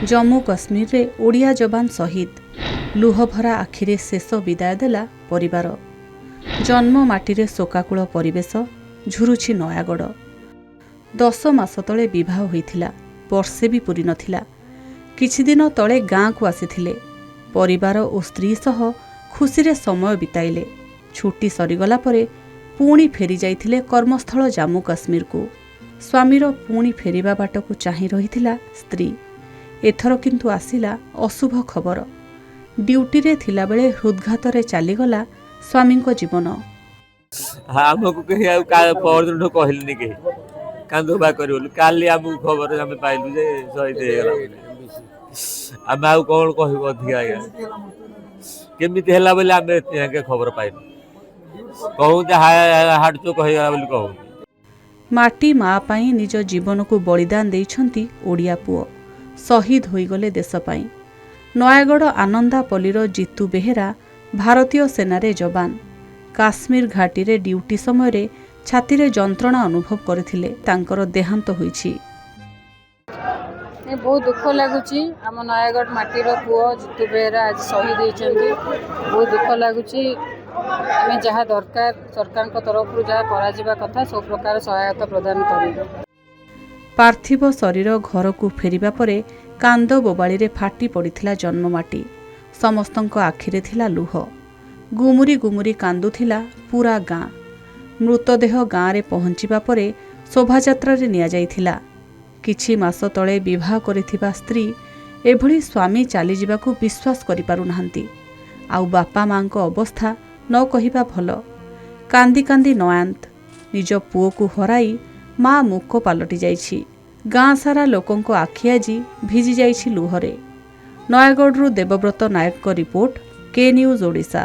जम्मू कश्मीर रे ओडिया जवान शहीद लुहभरा आखिरे शेष विदाय देला परिवार। जन्म माटीरे शोकाकूल परिवेश झुरुछि नयागढ़। 10 मास तले विवाह होइथिला, वर्षे भी पूरी नथिला। किछि दिन तले गाँ को आसीथिले। परिवार और स्त्री सह खुशी रे समय बिताइले। छुट्टी सरीगला परे पुणी फेरी जाइथिले कर्मस्थल जम्मू कश्मीर को। स्वामीर पुणी फेरिबा बाटकू चाहि रहिथिला स्त्री। एथर किंतु आसिला अशुभ खबर। ड्यूटी रे थिला बेले हृदघात रे चलीगला स्वामी जीवन। आमको कहीं परदिन कहली कहीं कांदोबा कर काली आम खबर आम पाइलु जे शहीद होगा आम आउ कौन कह अधिक आज्ञा केमी है बोले आम ए खबर पाइलु कहूँ हार्ट चोक होगा बोली कहूँ। माटी माँ पाई निज जीवन को बलिदान देइछंती ओडिया पुओ। शहीद होइगले देश पाई। नयागढ़ आनंदापल्लीर जीतू बेहेरा भारतीय सेनारे जवान। काश्मीर घाटी रे ड्यूटी समय छाती रे जंत्रणा अनुभव करथिले। तांकर देहांत होईछि। बहुत दुख लगुच आम नयागढ़ माटीर पुओ जीतू बेहेरा आज शहीद होइछंती। बहुत दुख लगुच। आम जहाँ दरकार सरकार तरफ जहाँ करा कथा सब प्रकार सहायता प्रदान करिबो। पार्थिव शरीर घर को फेरिबा परे कांद बोबाड़ी रे फाटी पड़िथिला जन्ममाटी। समस्तंक आखिरे थिला लुह। गुमुरी गुमुरी कांदुथिला पूरा गाँ। मृतदेह गाँ रे पहुंचिबा परे शोभायात्रा रे निया जाइथिला। किछि मास तळे विवाह करिथिबा स्त्री एभली स्वामी चली जिबाकू विश्वास करि पारु नाहंती। आउ बापा माँ को अवस्था न कहिबा भल। कांदी कांदी नयांत निज पुओ को हराई माँ मुख पालटि जाइछि। गाँ सारा लोकंको आखि आजी भिजी जाइछि लुहरे। नयागढ़ देवव्रत नायक रिपोर्ट, के न्यूज ओडिशा।